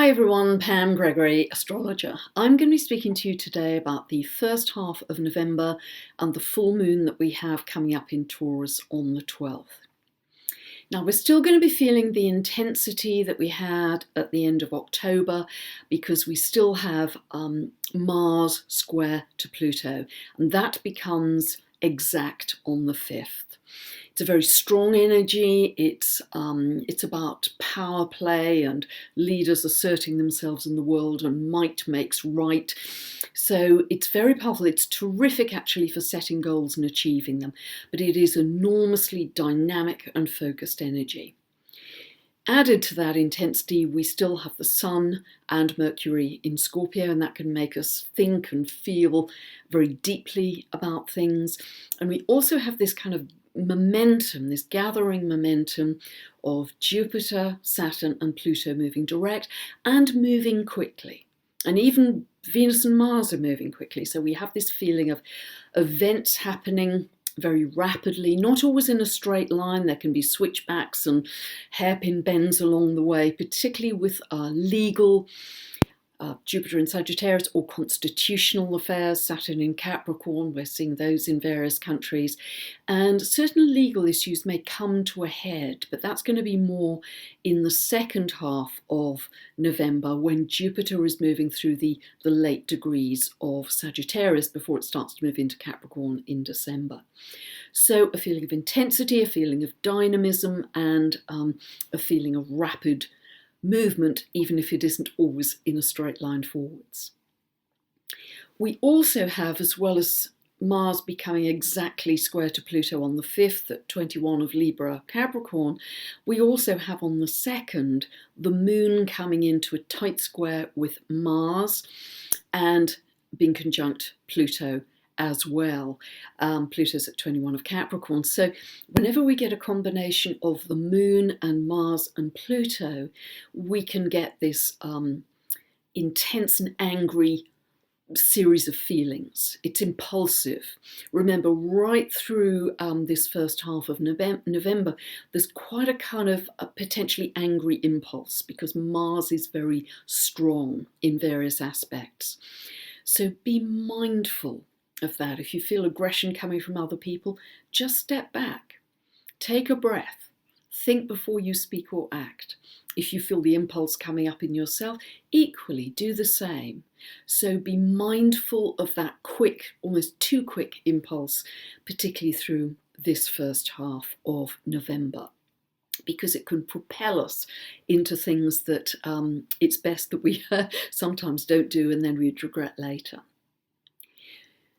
Hi everyone, Pam Gregory, astrologer. I'm going to be speaking to you today about the first half of November and the full moon that we have coming up in Taurus on the 12th. Now, we're still going to be feeling the intensity that we had at the end of October because we still have Mars square to Pluto, and that becomes exact on the 5th. It's a very strong energy. It's about power play and leaders asserting themselves in the world, and might makes right. So it's very powerful. It's terrific actually for setting goals and achieving them, but it is enormously dynamic and focused energy. Added to that intensity, we still have the Sun and Mercury in Scorpio, and that can make us think and feel very deeply about things. And we also have this kind of momentum, this gathering momentum of Jupiter, Saturn and Pluto moving direct and moving quickly. And even Venus and Mars are moving quickly. So we have this feeling of events happening very rapidly, not always in a straight line. There can be switchbacks and hairpin bends along the way, particularly with legal Jupiter in Sagittarius, or constitutional affairs, Saturn in Capricorn. We're seeing those in various countries. And certain legal issues may come to a head, but that's going to be more in the second half of November, when Jupiter is moving through the late degrees of Sagittarius before it starts to move into Capricorn in December. So a feeling of intensity, a feeling of dynamism, and a feeling of rapid movement, even if it isn't always in a straight line forwards. We also have, as well as Mars becoming exactly square to Pluto on the 5th at 21 of Libra Capricorn, we also have on the 2nd the moon coming into a tight square with Mars and being conjunct Pluto as well. Pluto's at 21 of Capricorn. So whenever we get a combination of the moon and Mars and Pluto, we can get this intense and angry series of feelings. It's impulsive. Remember, right through this first half of November, there's quite a kind of a potentially angry impulse because Mars is very strong in various aspects. So be mindful of that. If you feel aggression coming from other people, just step back, take a breath, think before you speak or act. If you feel the impulse coming up in yourself, equally do the same. So be mindful of that quick, almost too quick impulse, particularly through this first half of November, because it can propel us into things that it's best that we sometimes don't do and then we'd regret later.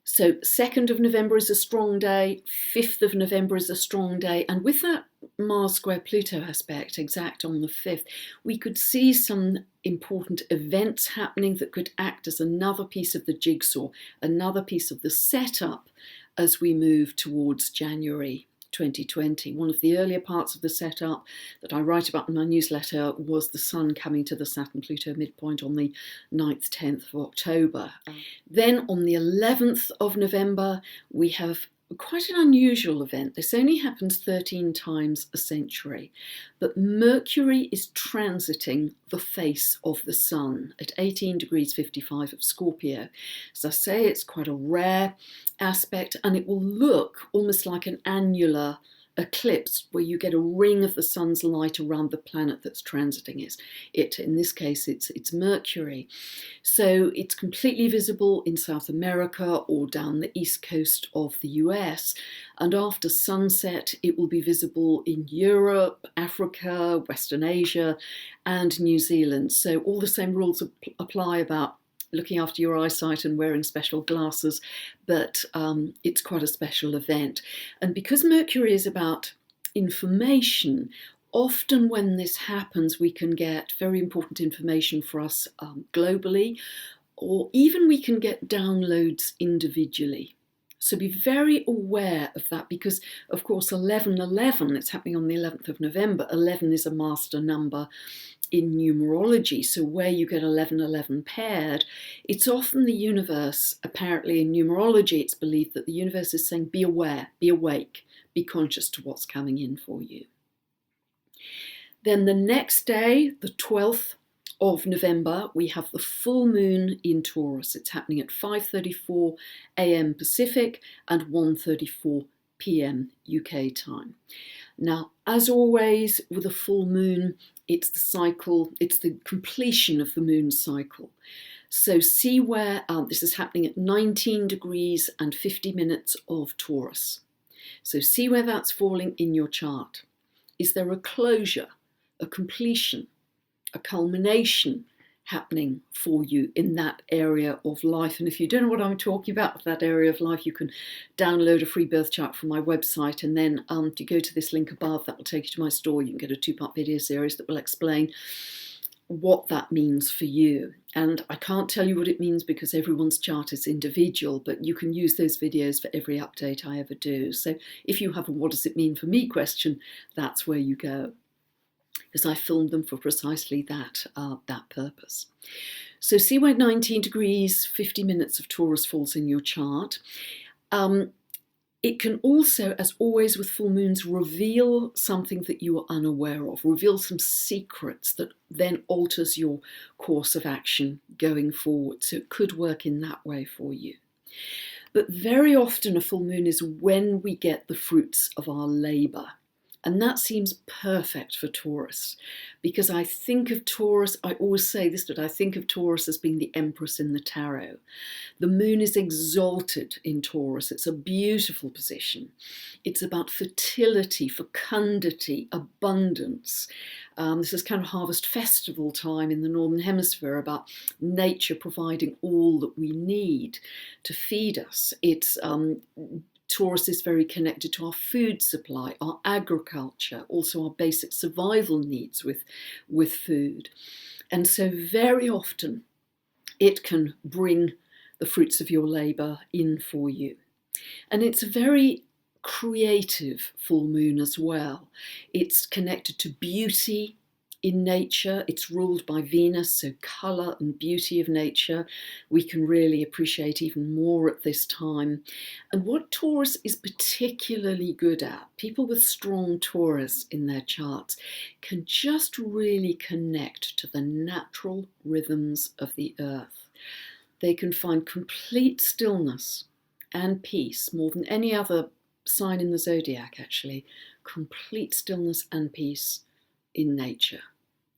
So 2nd of November is a strong day, 5th of November is a strong day, and with that Mars square Pluto aspect exact on the 5th, we could see some important events happening that could act as another piece of the jigsaw, another piece of the setup as we move towards January 2020. One of the earlier parts of the setup that I write about in my newsletter was the Sun coming to the Saturn-Pluto midpoint on the 9th, 10th of October. Then on the 11th of November, we have quite an unusual event. This only happens 13 times a century, but Mercury is transiting the face of the Sun at 18 degrees 55 of Scorpio. As I say, it's quite a rare aspect, and it will look almost like an annular eclipse where you get a ring of the Sun's light around the planet that's transiting it. In this case, it's Mercury. So it's completely visible in South America or down the east coast of the US. And after sunset, it will be visible in Europe, Africa, Western Asia, and New Zealand. So all the same rules apply about looking after your eyesight and wearing special glasses, but it's quite a special event. And because Mercury is about information, often when this happens, we can get very important information for us globally, or even we can get downloads individually. So be very aware of that because, of course, 1111, it's happening on the 11th of November, 11 is a master number in numerology. So where you get 1111 paired, it's often the universe, apparently in numerology, it's believed that the universe is saying, be aware, be awake, be conscious to what's coming in for you. Then the next day, the 12th of November, we have the full moon in Taurus. It's happening at 5:34 a.m. Pacific and 1:34 p.m. UK time. Now, as always, with a full moon, it's the cycle, it's the completion of the moon cycle. So see where this is happening at 19 degrees and 50 minutes of Taurus. So see where that's falling in your chart. Is there a closure, a completion, a culmination happening for you in that area of life? And if you don't know what I'm talking about, that area of life, you can download a free birth chart from my website, and then you go to this link above, that will take you to my store. You can get a 2-part video series that will explain what that means for you. And I can't tell you what it means because everyone's chart is individual, but you can use those videos for every update I ever do. So if you have a what does it mean for me question, that's where you go, because I filmed them for precisely that purpose. So see where 19 degrees, 50 minutes of Taurus falls in your chart. It can also, as always with full moons, reveal something that you are unaware of, reveal some secrets that then alters your course of action going forward. So it could work in that way for you. But very often a full moon is when we get the fruits of our labour. And that seems perfect for Taurus, because I think of Taurus, I always say this, but I think of Taurus as being the Empress in the tarot. The moon is exalted in Taurus. It's a beautiful position. It's about fertility, fecundity, abundance. This is kind of harvest festival time in the Northern Hemisphere, about nature providing all that we need to feed us. Taurus is very connected to our food supply, our agriculture, also our basic survival needs with food. And so very often it can bring the fruits of your labour in for you. And it's a very creative full moon as well. It's connected to beauty in nature. It's ruled by Venus, so colour and beauty of nature we can really appreciate even more at this time. And what Taurus is particularly good at, people with strong Taurus in their charts can just really connect to the natural rhythms of the earth. They can find complete stillness and peace, more than any other sign in the zodiac actually, complete stillness and peace in nature.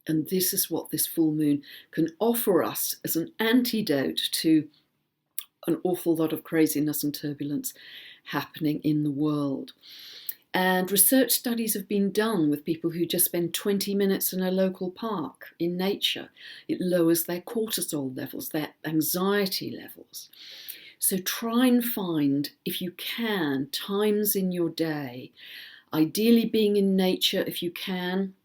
And this is what this full moon can offer us as an antidote to an awful lot of craziness and turbulence happening in the world. And research studies have been done with people who just spend 20 minutes in a local park in nature. It lowers their cortisol levels, their anxiety levels. So try and find, if you can, times in your day, ideally being in nature if you can,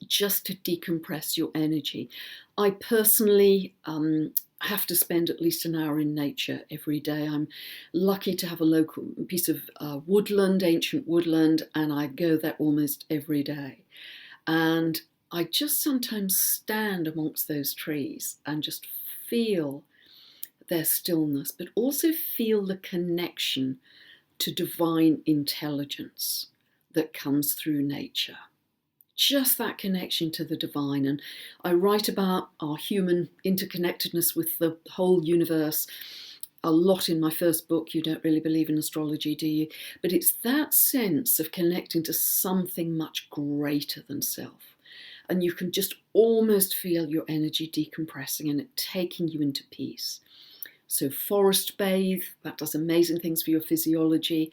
just to decompress your energy. I personally have to spend at least an hour in nature every day. I'm lucky to have a local piece of woodland, ancient woodland, and I go there almost every day. And I just sometimes stand amongst those trees and just feel their stillness, but also feel the connection to divine intelligence that comes through nature. Just that connection to the divine. And I write about our human interconnectedness with the whole universe a lot in my first book. You don't really believe in astrology, do you? But it's that sense of connecting to something much greater than self. And you can just almost feel your energy decompressing and it taking you into peace. So forest bathe, that does amazing things for your physiology.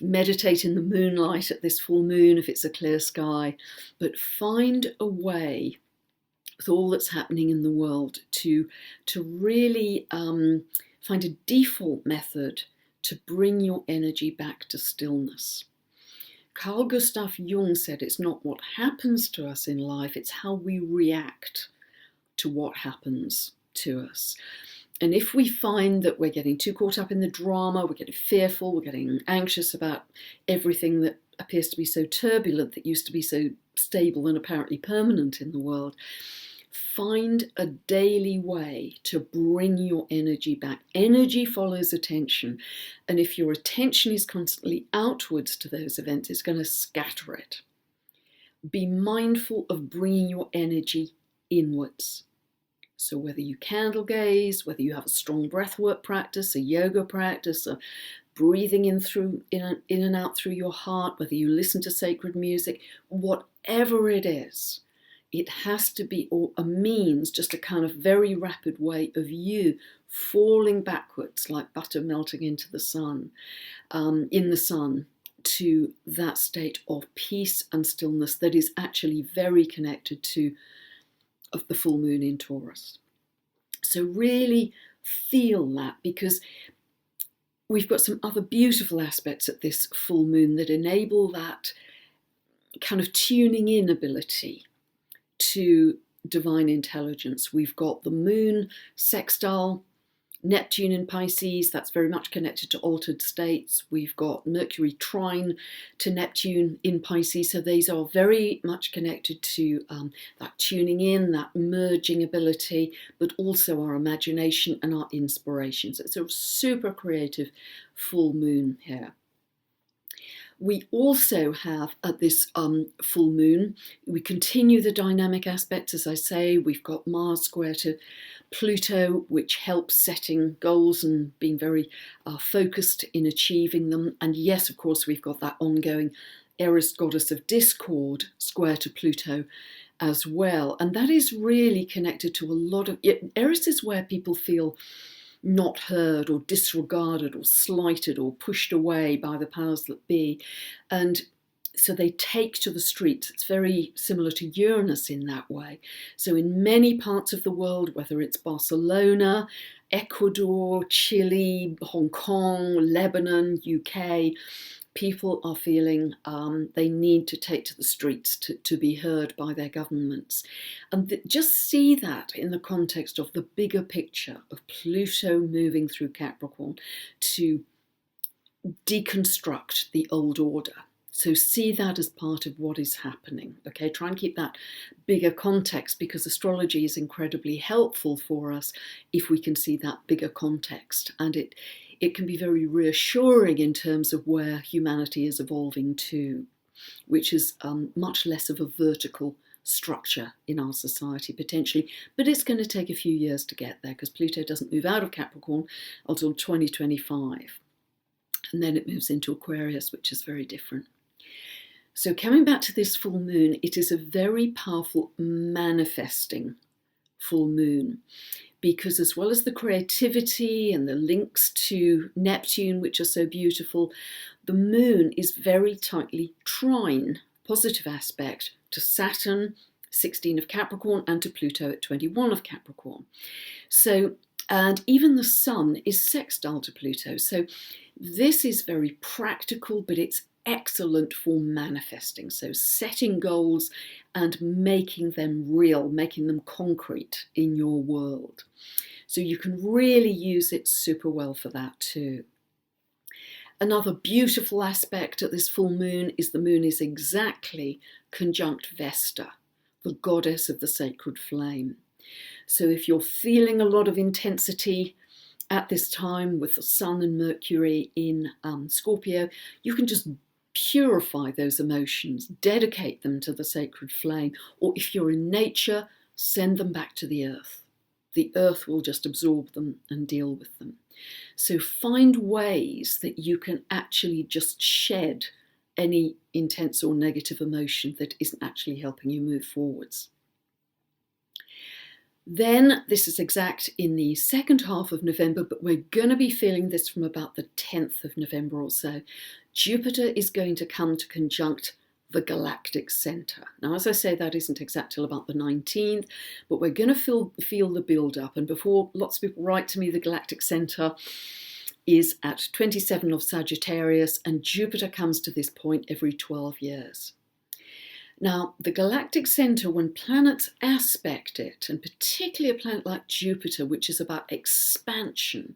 Meditate in the moonlight at this full moon if it's a clear sky, but find a way with all that's happening in the world to really find a default method to bring your energy back to stillness. Carl Gustav Jung said it's not what happens to us in life, it's how we react to what happens to us. And if we find that we're getting too caught up in the drama, we're getting fearful, we're getting anxious about everything that appears to be so turbulent, that used to be so stable and apparently permanent in the world, find a daily way to bring your energy back. Energy follows attention. And if your attention is constantly outwards to those events, it's going to scatter it. Be mindful of bringing your energy inwards. So whether you candle gaze, whether you have a strong breathwork practice, a yoga practice, a breathing in and out through your heart, whether you listen to sacred music, whatever it is, it has to be a means, just a kind of very rapid way of you falling backwards like butter melting into the sun, in the sun, to that state of peace and stillness that is actually very connected to of the full moon in Taurus. So really feel that, because we've got some other beautiful aspects at this full moon that enable that kind of tuning in ability to divine intelligence. We've got the moon sextile Neptune in Pisces, that's very much connected to altered states. We've got Mercury trine to Neptune in Pisces, so these are very much connected to that tuning in, that merging ability, but also our imagination and our inspirations. It's a super creative full moon here. We also have at this full moon, we continue the dynamic aspects, as I say. We've got Mars square to Pluto, which helps setting goals and being very focused in achieving them. And yes, of course, we've got that ongoing Eris, goddess of discord, square to Pluto as well. And that is really connected to a lot of... Eris is where people feel not heard or disregarded or slighted or pushed away by the powers that be. And so they take to the streets. It's very similar to Uranus in that way. So in many parts of the world, whether it's Barcelona, Ecuador, Chile, Hong Kong, Lebanon, UK, people are feeling they need to take to the streets to be heard by their governments. And just see that in the context of the bigger picture of Pluto moving through Capricorn to deconstruct the old order. So see that as part of what is happening. Okay, try and keep that bigger context, because astrology is incredibly helpful for us if we can see that bigger context. And it can be very reassuring in terms of where humanity is evolving to, which is much less of a vertical structure in our society potentially, but it's going to take a few years to get there, because Pluto doesn't move out of Capricorn until 2025, and then it moves into Aquarius, which is very different. So coming back to this full moon, it is a very powerful manifesting full moon, because as well as the creativity and the links to Neptune, which are so beautiful, the moon is very tightly trine, positive aspect, to Saturn, 16 of Capricorn, and to Pluto at 21 of Capricorn. So, and even the sun is sextile to Pluto. So this is very practical, but it's excellent for manifesting. So setting goals and making them real, making them concrete in your world. So you can really use it super well for that too. Another beautiful aspect at this full moon is the moon is exactly conjunct Vesta, the goddess of the sacred flame. So if you're feeling a lot of intensity at this time with the Sun and Mercury in Scorpio, you can just purify those emotions, dedicate them to the sacred flame, or if you're in nature, send them back to the earth. The earth will just absorb them and deal with them. So find ways that you can actually just shed any intense or negative emotion that isn't actually helping you move forwards. Then this is exact in the second half of November, but we're going to be feeling this from about the 10th of November or so. Jupiter is going to come to conjunct the Galactic Centre. Now, as I say, that isn't exact till about the 19th, but we're going to feel the build-up. And before lots of people write to me, the Galactic Centre is at 27 of Sagittarius, and Jupiter comes to this point every 12 years. Now, the Galactic Centre, when planets aspect it, and particularly a planet like Jupiter, which is about expansion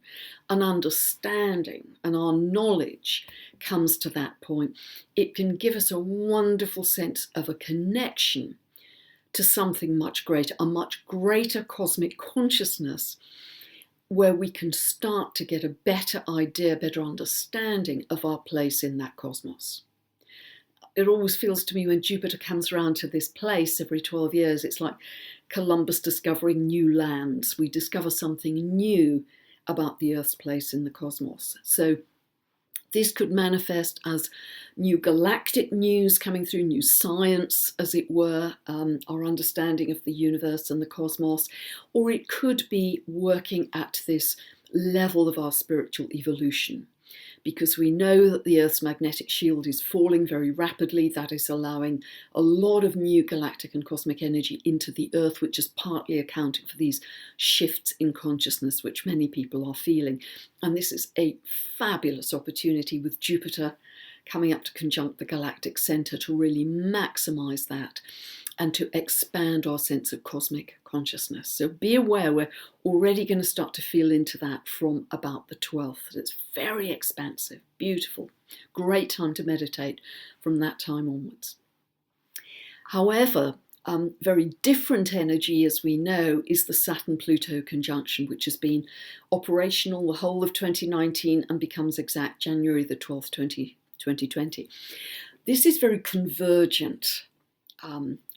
and understanding, and our knowledge comes to that point, it can give us a wonderful sense of a connection to something much greater, a much greater cosmic consciousness, where we can start to get a better idea, better understanding of our place in that cosmos. it always feels to me when Jupiter comes around to this place every 12 years, it's like Columbus discovering new lands. We discover something new about the Earth's place in the cosmos. So this could manifest as new galactic news coming through, new science, as it were, our understanding of the universe and the cosmos, or it could be working at this level of our spiritual evolution. Because we know that the Earth's magnetic shield is falling very rapidly. That is allowing a lot of new galactic and cosmic energy into the Earth, which is partly accounting for these shifts in consciousness, which many people are feeling. And this is a fabulous opportunity with Jupiter coming up to conjunct the Galactic Centre to really maximize that and to expand our sense of cosmic consciousness. So be aware, we're already going to start to feel into that from about the 12th. It's very expansive, beautiful, great time to meditate from that time onwards. However, very different energy, as we know, is the Saturn-Pluto conjunction, which has been operational the whole of 2019 and becomes exact January the 12th, 2020. This is very convergent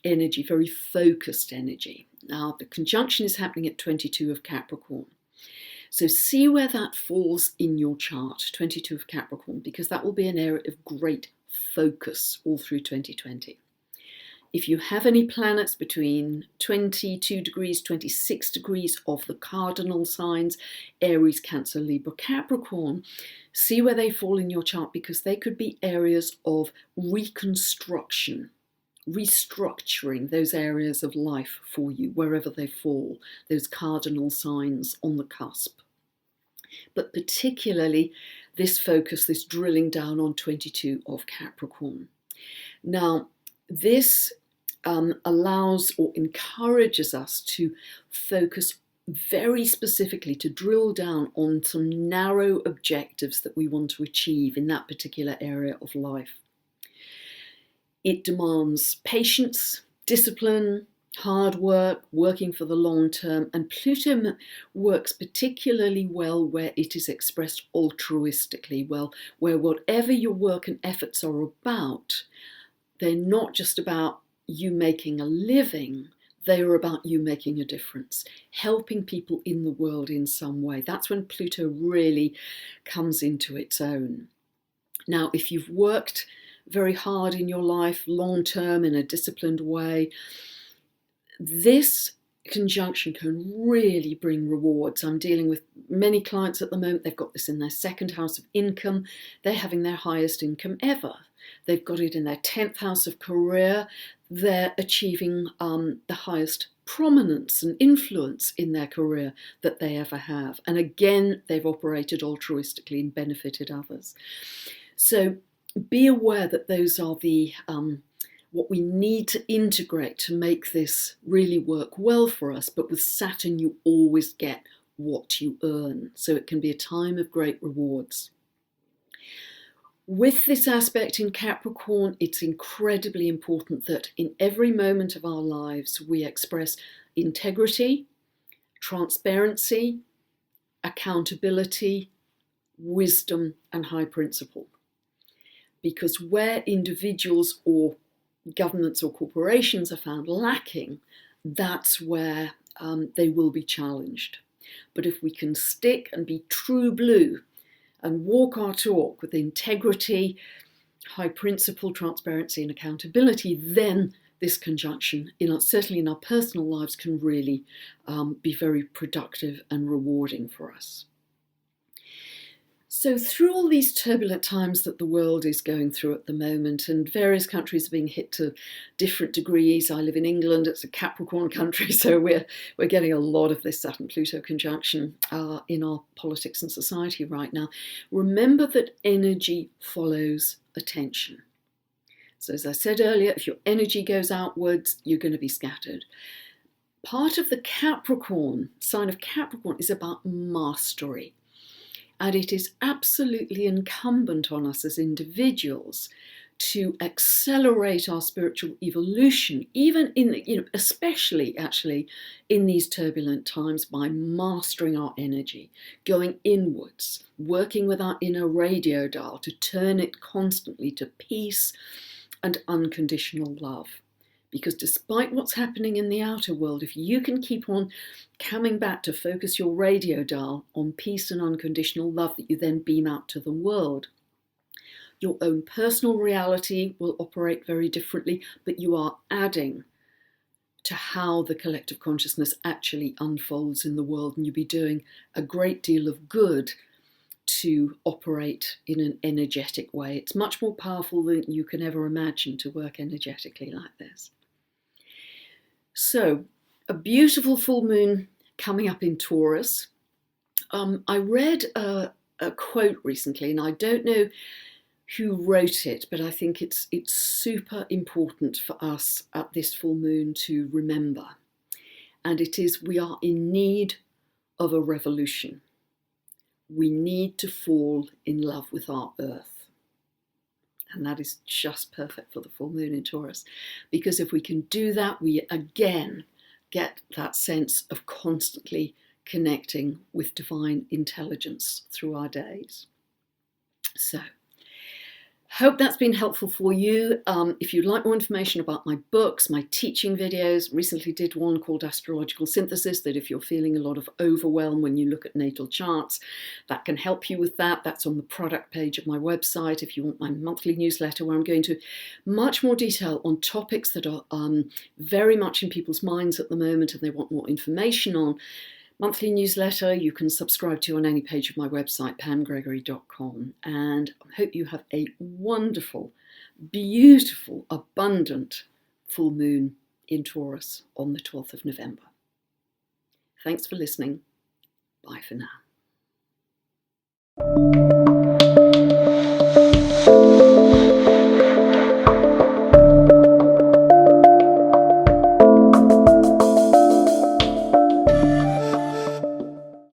energy, very focused energy. Now, the conjunction is happening at 22 of Capricorn. So see where that falls in your chart, 22 of Capricorn, because that will be an area of great focus all through 2020. If you have any planets between 22 degrees, 26 degrees of the cardinal signs, Aries, Cancer, Libra, Capricorn, see where they fall in your chart, because they could be areas of reconstruction, restructuring those areas of life for you, wherever they fall, those cardinal signs on the cusp. But particularly this focus, this drilling down on 22 of Capricorn. Now, this allows or encourages us to focus very specifically, to drill down on some narrow objectives that we want to achieve in that particular area of life. It demands patience, discipline, hard work, working for the long term, and Pluto works particularly well where it is expressed altruistically, well, where whatever your work and efforts are about, they're not just about you making a living, they are about you making a difference, helping people in the world in some way. That's when Pluto really comes into its own. Now, if you've worked very hard in your life, long term, in a disciplined way, this conjunction can really bring rewards. I'm dealing with many clients at the moment. They've got this in their second house of income. They're having their highest income ever. They've got it in their 10th house of career. They're achieving the highest prominence and influence in their career that they ever have. And again, they've operated altruistically and benefited others. So be aware that those are the what we need to integrate to make this really work well for us. But with Saturn, you always get what you earn. So it can be a time of great rewards. With this aspect in Capricorn, it's incredibly important that in every moment of our lives, we express integrity, transparency, accountability, wisdom, and high principle. Because where individuals or governments or corporations are found lacking, that's where they will be challenged. But if we can stick and be true blue and walk our talk with integrity, high principle, transparency, and accountability, then this conjunction, certainly in our personal lives, can really be very productive and rewarding for us. So through all these turbulent times that the world is going through at the moment, and various countries are being hit to different degrees. I live in England, it's a Capricorn country, so we're getting a lot of this Saturn-Pluto conjunction in our politics and society right now. Remember that energy follows attention. So as I said earlier, if your energy goes outwards, you're going to be scattered. Part of the Capricorn, sign of Capricorn, is about mastery. And it is absolutely incumbent on us as individuals to accelerate our spiritual evolution, even especially actually in these turbulent times, by mastering our energy, going inwards, working with our inner radio dial to turn it constantly to peace and unconditional love. Because despite what's happening in the outer world, if you can keep on coming back to focus your radio dial on peace and unconditional love that you then beam out to the world, your own personal reality will operate very differently, but you are adding to how the collective consciousness actually unfolds in the world, and you'll be doing a great deal of good to operate in an energetic way. It's much more powerful than you can ever imagine to work energetically like this. So, a beautiful full moon coming up in Taurus. I read a quote recently, and I don't know who wrote it, but I think it's super important for us at this full moon to remember. And it is, we are in need of a revolution. We need to fall in love with our earth. And that is just perfect for the full moon in Taurus. Because if we can do that, we again get that sense of constantly connecting with divine intelligence through our days. So, hope that's been helpful for you. If you'd like more information about my books, my teaching videos, recently did one called Astrological Synthesis, that if you're feeling a lot of overwhelm when you look at natal charts, that can help you with that. That's on the product page of my website. If you want my monthly newsletter, where I'm going to much more detail on topics that are very much in people's minds at the moment and they want more information on. Monthly newsletter you can subscribe to on any page of my website, pamgregory.com. And I hope you have a wonderful, beautiful, abundant full moon in Taurus on the 12th of November. Thanks for listening. Bye for now.